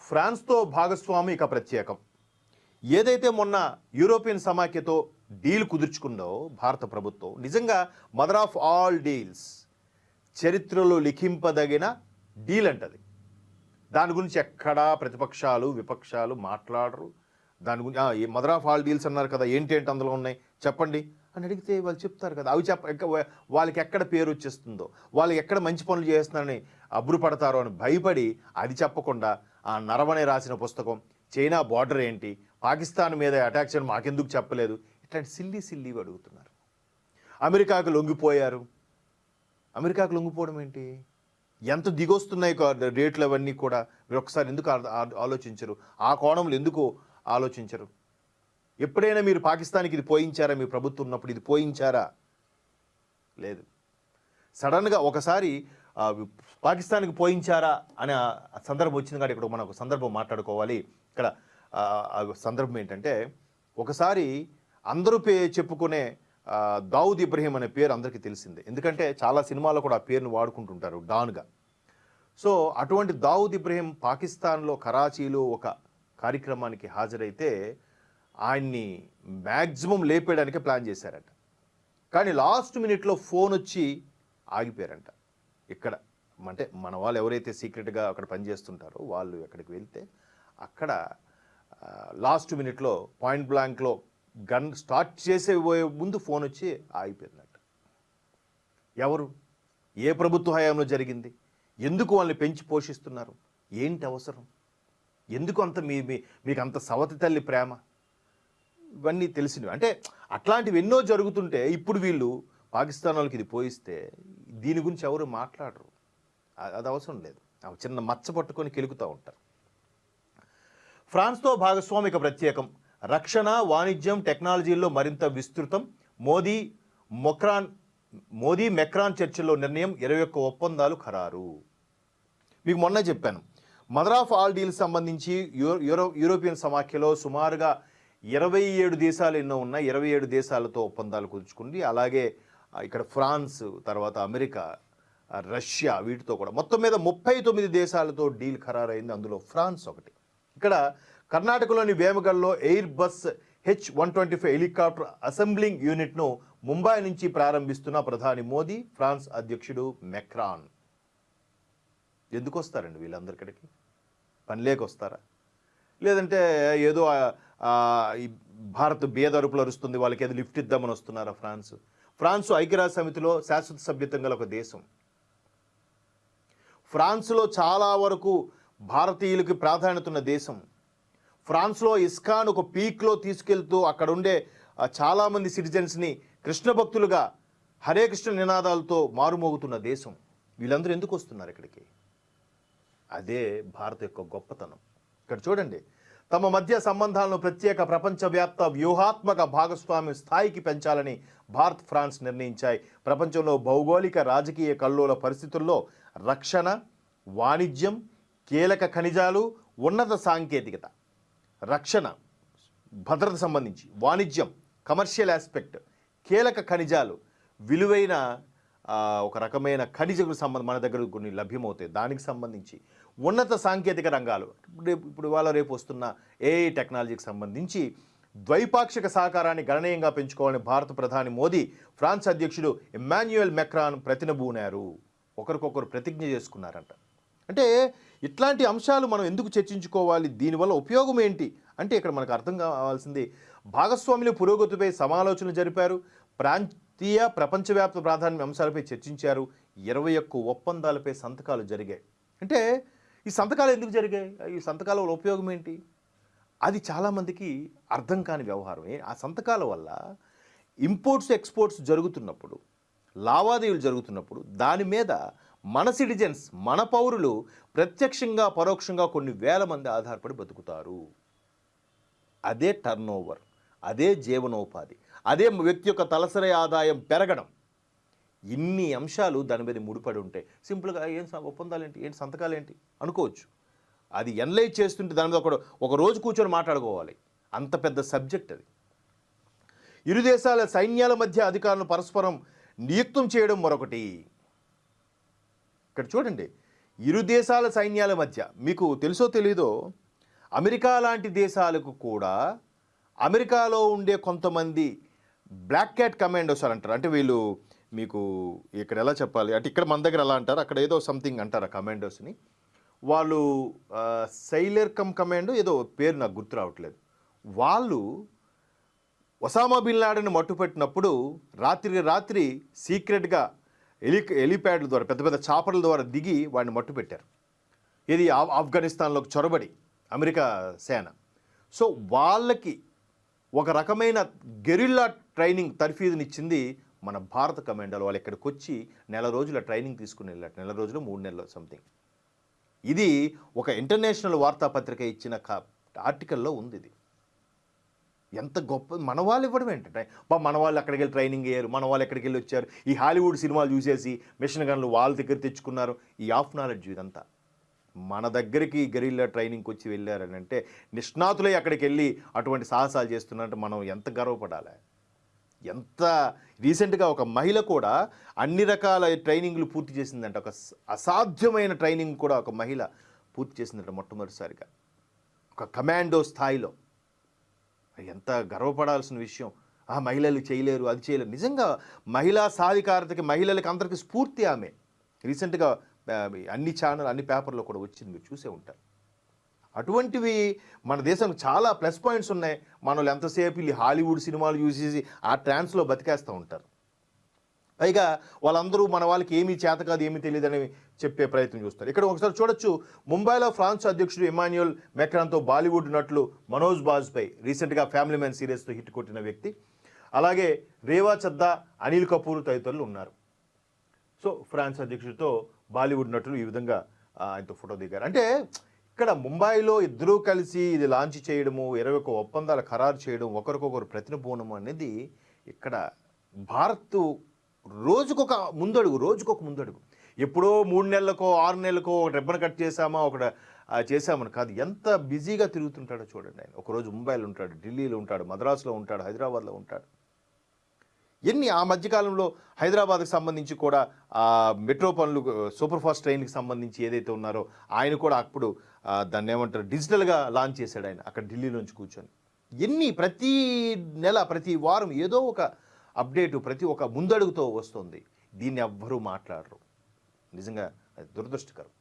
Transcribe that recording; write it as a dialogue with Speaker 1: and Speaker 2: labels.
Speaker 1: ఫ్రాన్స్తో భాగస్వామి ఇక ప్రత్యేకం. ఏదైతే మొన్న యూరోపియన్ సమాఖ్యతో డీల్ కుదుర్చుకుందో భారత ప్రభుత్వం, నిజంగా మదర్ ఆఫ్ ఆల్ డీల్స్, చరిత్రలో లిఖింపదగిన డీల్ అంటది. దాని గురించి ఎక్కడా ప్రతిపక్షాలు విపక్షాలు మాట్లాడరు. దాని గురించి మదర్ ఆఫ్ ఆల్ డీల్స్ అన్నారు కదా, ఏంటి అందులో ఉన్నాయి చెప్పండి అని అడిగితే వాళ్ళు చెప్తారు కదా. అవి వాళ్ళకి ఎక్కడ పేరు వచ్చేస్తుందో, వాళ్ళు ఎక్కడ మంచి పనులు చేస్తున్నారని అబ్బురుపడతారో అని భయపడి అది చెప్పకుండా ఆ నరవనే రాసిన పుస్తకం, చైనా బార్డర్ ఏంటి, పాకిస్తాన్ మీద అటాక్ చేయడం మాకెందుకు చెప్పలేదు, ఇట్లాంటి సిల్లీవి అడుగుతున్నారు. అమెరికాకు లొంగిపోయారు. అమెరికాకు లొంగిపోవడం ఏంటి? ఎంత దిగొస్తున్నాయి రేట్లు అవన్నీ కూడా. మీరు ఒకసారి ఎందుకు ఆలోచించరు? ఆ కోణంలో ఎందుకు ఆలోచించరు? ఎప్పుడైనా మీరు పాకిస్తాన్కి ఇది పోయించారా? మీ ప్రభుత్వం ఉన్నప్పుడు ఇది పోయించారా? లేదు. సడన్గా ఒకసారి పాకిస్తాన్కి పోయించారా అనే సందర్భం వచ్చింది కాబట్టి ఇక్కడ మనం ఒక సందర్భం మాట్లాడుకోవాలి. ఇక్కడ సందర్భం ఏంటంటే, ఒకసారి అందరూ చెప్పుకునే దావుద్ ఇబ్రహీం అనే పేరు అందరికీ తెలిసిందే. ఎందుకంటే చాలా సినిమాల్లో కూడా ఆ పేరును వాడుకుంటుంటారు డాన్గా. సో అటువంటి దావుద్ ఇబ్రహీం పాకిస్తాన్లో కరాచీలో ఒక కార్యక్రమానికి హాజరైతే ఆయన్ని మ్యాక్సిమం లేపేయడానికి ప్లాన్ చేశారట. కానీ లాస్ట్ మినిట్లో ఫోన్ వచ్చి ఆగిపోయారంట. ఇక్కడ అంటే మన వాళ్ళు ఎవరైతే సీక్రెట్గా అక్కడ పనిచేస్తుంటారో వాళ్ళు ఎక్కడికి వెళ్తే అక్కడ లాస్ట్ మినిట్లో పాయింట్ బ్లాంక్లో గన్ స్టార్ట్ చేసే ముందు ఫోన్ వచ్చి ఆగిపోయిందట. ఎవరు? ఏ ప్రభుత్వ హయాంలో జరిగింది? ఎందుకు వాళ్ళని పెంచి పోషిస్తున్నారు? ఏంటి అవసరం? ఎందుకు అంత మీకు అంత సవతి తల్లి ప్రేమ? ఇవన్నీ తెలిసినవి. అంటే అట్లాంటివి ఎన్నో జరుగుతుంటే ఇప్పుడు వీళ్ళు పాకిస్తాన్ వాళ్ళకి ఇది పోయిస్తే దీని గురించి ఎవరు మాట్లాడరు. అది అవసరం లేదు. చిన్న మచ్చ పట్టుకొని కెలుకుతూ ఉంటారు. ఫ్రాన్స్తో భాగస్వామిక ప్రత్యేకం. రక్షణ, వాణిజ్యం, టెక్నాలజీల్లో మరింత విస్తృతం. మోదీ మెక్రాన్ చర్చల్లో నిర్ణయం. 21 ఒప్పందాలు ఖరారు. మీకు మొన్న చెప్పాను, మదర్ ఆఫ్ ఆల్ డీల్ సంబంధించి యూరోపియన్ సమాఖ్యలో సుమారుగా 27 దేశాలు ఎన్నో ఉన్నాయి. 27 దేశాలతో ఒప్పందాలు కుదుర్చుకుంది. అలాగే ఇక్కడ ఫ్రాన్స్, తర్వాత అమెరికా, రష్యా, వీటితో కూడా మొత్తం మీద 39 దేశాలతో డీల్ ఖరారైంది. అందులో ఫ్రాన్స్ ఒకటి. ఇక్కడ కర్ణాటకలోని వేమగల్లో Airbus H-125 helicopter assembling యూనిట్ను ముంబై నుంచి ప్రారంభిస్తున్న ప్రధాని మోదీ, ఫ్రాన్స్ అధ్యక్షుడు మెక్రాన్. ఎందుకు వస్తారండి వీళ్ళందరి ఇక్కడికి? పని లేక వస్తారా? లేదంటే ఏదో ఈ భారత్ బేదరుపులు అరుస్తుంది వాళ్ళకి ఏదో లిఫ్ట్ ఇద్దామని వస్తున్నారా? ఫ్రాన్స్ ఐక్యరాజ్య సమితిలో శాశ్వత సభ్యత్వం గల ఒక దేశం. ఫ్రాన్స్లో చాలా వరకు భారతీయులకి ప్రాధాన్యత ఉన్న దేశం. ఫ్రాన్స్లో ఇస్కాన్ ఒక పీక్లో తీసుకెళ్తూ అక్కడ ఉండే చాలామంది సిటిజన్స్ని కృష్ణ భక్తులుగా హరే కృష్ణ నినాదాలతో మారుమోగుతున్న దేశం. వీళ్ళందరూ ఎందుకు వస్తున్నారు ఇక్కడికి? అదే భారత్ యొక్క గొప్పతనం. ఇక్కడ చూడండి, తమ మధ్య సంబంధాలను ప్రత్యేక ప్రపంచవ్యాప్త వ్యూహాత్మక భాగస్వామ్య స్థాయికి పెంచాలని భారత్, ఫ్రాన్స్ నిర్ణయించాయి. ప్రపంచంలో భౌగోళిక రాజకీయ కల్లోల పరిస్థితుల్లో రక్షణ, వాణిజ్యం, కీలక ఖనిజాలు, ఉన్నత సాంకేతికత, రక్షణ భద్రత సంబంధించి, వాణిజ్యం కమర్షియల్ ఆస్పెక్ట్, కీలక ఖనిజాలు, విలువైన ఒక రకమైన ఖనిజకు మన దగ్గర కొన్ని లభ్యమవుతాయి, దానికి సంబంధించి ఉన్నత సాంకేతిక రంగాలు, ఇప్పుడు వాళ్ళ రేపు వస్తున్న ఏఐ టెక్నాలజీకి సంబంధించి ద్వైపాక్షిక సహకారాన్ని గణనీయంగా పెంచుకోవాలని భారత ప్రధాని మోదీ, ఫ్రాన్స్ అధ్యక్షుడు ఇమ్మాన్యుయల్ మెక్రాన్ ప్రతినబూనారు. ఒకరికొకరు ప్రతిజ్ఞ చేసుకున్నారంట. అంటే ఇట్లాంటి అంశాలు మనం ఎందుకు చర్చించుకోవాలి? దీనివల్ల ఉపయోగం ఏంటి అంటే ఇక్కడ మనకు అర్థం కావాల్సింది, భాగస్వాముల పురోగతిపై సమాలోచనలు జరిపారు. ప్రాంతీయ ప్రపంచవ్యాప్త ప్రాధాన్య అంశాలపై చర్చించారు. 21 ఒప్పందాలపై సంతకాలు జరిగాయి. అంటే ఈ సంతకాలు ఎందుకు జరిగాయి? ఈ సంతకాల వల్ల ఉపయోగం ఏంటి? అది చాలామందికి అర్థం కాని వ్యవహారం. ఆ సంతకాల వల్ల ఇంపోర్ట్స్ ఎక్స్పోర్ట్స్ జరుగుతున్నప్పుడు, లావాదేవీలు జరుగుతున్నప్పుడు దాని మీద మన సిటిజన్స్, మన పౌరులు ప్రత్యక్షంగా పరోక్షంగా కొన్ని వేల మంది ఆధారపడి బతుకుతారు. అదే టర్న్ ఓవర్, అదే జీవనోపాధి, అదే వ్యక్తి యొక్క తలసరి ఆదాయం పెరగడం. ఇన్ని అంశాలు దాని మీద ముడిపడి ఉంటాయి. సింపుల్గా ఏం ఒప్పందాలు ఏంటి, ఏంటి సంతకాలు ఏంటి అనుకోవచ్చు. అది ఎనలైజ్ చేస్తుంటే దాని మీద ఒక రోజు కూర్చొని మాట్లాడుకోవాలి. అంత పెద్ద సబ్జెక్ట్ అది. ఇరు దేశాల సైన్యాల మధ్య అధికారులను పరస్పరం నియుక్తం చేయడం మరొకటి. ఇక్కడ చూడండి, ఇరు దేశాల సైన్యాల మధ్య మీకు తెలుసో తెలీదో అమెరికా లాంటి దేశాలకు కూడా అమెరికాలో ఉండే కొంతమంది బ్లాక్ క్యాట్ కమాండోస్ అని అంటారు. అంటే వీళ్ళు మీకు ఇక్కడ ఎలా చెప్పాలి అంటే ఇక్కడ మన దగ్గర ఎలా అంటారు, అక్కడ ఏదో సంథింగ్ అంటారు ఆ కమాండోస్ని. వాళ్ళు సైలర్ కమాండో ఏదో పేరు నాకు గుర్తు రావట్లేదు. వాళ్ళు ఒసామా బిన్ లాడెన్ మట్టుపెట్టినప్పుడు రాత్రి సీక్రెట్గా హెలిప్యాడ్ల ద్వారా పెద్ద పెద్ద చాపర్ల ద్వారా దిగి వాడిని మట్టుపెట్టారు. ఇది ఆఫ్ఘనిస్తాన్లోకి చొరబడి అమెరికా సేన. సో వాళ్ళకి ఒక రకమైన గెరిల్లా ట్రైనింగ్ తర్ఫీదునిచ్చింది మన భారత కమాండోలు. వాళ్ళు ఇక్కడికి వచ్చి నెల రోజుల ట్రైనింగ్ తీసుకుని వెళ్ళారు. నెల రోజులు 3 నెలలు సంథింగ్. ఇది ఒక ఇంటర్నేషనల్ వార్తాపత్రిక ఇచ్చిన ఆర్టికల్లో ఉంది. ఇది ఎంత గొప్ప, మన వాళ్ళు ఇవ్వడం ఏంటంటే మన వాళ్ళు అక్కడికి వెళ్ళి ట్రైనింగ్ అయ్యారు, మన వాళ్ళు ఎక్కడికి వెళ్ళి వచ్చారు, ఈ హాలీవుడ్ సినిమాలు చూసేసి మిషన్ గన్లు వాళ్ళ దగ్గర తెచ్చుకున్నారు. ఈ ఆఫ్ నాలెడ్జ్ ఇదంతా మన దగ్గరికి గెరిల్లా ట్రైనింగ్కి వచ్చి వెళ్ళారని అంటే నిష్ణాతులై అక్కడికి వెళ్ళి అటువంటి సాహసాలు చేస్తున్నారంటే మనం ఎంత గర్వపడాలి. ఎంత రీసెంట్గా ఒక మహిళ కూడా అన్ని రకాల ట్రైనింగ్లు పూర్తి చేసిందంట. ఒక అసాధ్యమైన ట్రైనింగ్ కూడా ఒక మహిళ పూర్తి చేసిందంట మొట్టమొదటిసారిగా ఒక కమాండో స్థాయిలో. ఎంత గర్వపడాల్సిన విషయం. మహిళలు చేయలేరు, అది చేయలేరు. నిజంగా మహిళా సాధికారతకి మహిళలకి అందరికీ స్ఫూర్తి ఆమె. రీసెంట్గా అన్ని ఛానల్ అన్ని పేపర్లో కూడా వచ్చింది, మీరు చూసే ఉంటారు. అటువంటివి మన దేశానికి చాలా ప్లస్ పాయింట్స్ ఉన్నాయి. మనల్ని ఎంతసేపు ఈ హాలీవుడ్ సినిమాలు చూసేసి ఆ ట్రాన్స్లో బతికేస్తూ ఉంటారు. పైగా వాళ్ళందరూ మన వాళ్ళకి ఏమీ చేత కాదు, ఏమీ తెలియదని చెప్పే ప్రయత్నం చూస్తారు. ఇక్కడ ఒకసారి చూడొచ్చు, ముంబైలో ఫ్రాన్స్ అధ్యక్షుడు ఇమాన్యుయల్ మెక్రాన్తో బాలీవుడ్ నటులు మనోజ్ బాజ్పేయి రీసెంట్గా ఫ్యామిలీ మ్యాన్ సిరీస్తో హిట్ కొట్టిన వ్యక్తి. అలాగే రేవా చద్దా, అనిల్ కపూర్ తదితరులు ఉన్నారు. సో ఫ్రాన్స్ అధ్యక్షుడితో బాలీవుడ్ నటులు ఈ విధంగా ఆయనతో ఫోటో దిగారు. అంటే ఇక్కడ ముంబైలో ఇద్దరూ కలిసి ఇది లాంచ్ చేయడము, 21 ఒప్పందాలు ఖరారు చేయడం, ఒకరికొకరు ప్రతినబోనము అనేది ఇక్కడ భారత్ రోజుకొక ముందడుగు. ఎప్పుడో 3 నెలలకో 6 నెలలకో ఒక రిబ్బన్ కట్ చేసామా, చేసామని కాదు. ఎంత బిజీగా తిరుగుతుంటాడో చూడండి ఆయన. ఒకరోజు ముంబైలో ఉంటాడు, ఢిల్లీలో ఉంటాడు, మద్రాసులో ఉంటాడు, హైదరాబాద్లో ఉంటాడు. ఆ మధ్యకాలంలో హైదరాబాద్కి సంబంధించి కూడా మెట్రో పనులు, సూపర్ ఫాస్ట్ ట్రైన్కి సంబంధించి ఏదైతే ఉన్నారో ఆయన కూడా అప్పుడు దాన్ని ఏమంటారు డిజిటల్గా లాంచ్ చేశాడు ఆయన అక్కడ ఢిల్లీలోంచి కూర్చొని. ప్రతి నెల ప్రతి వారం ఏదో ఒక అప్డేటు, ప్రతి ఒక్క ముందడుగుతో వస్తుంది. దీన్ని ఎవ్వరూ మాట్లాడరు. నిజంగా అది దురదృష్టకరం.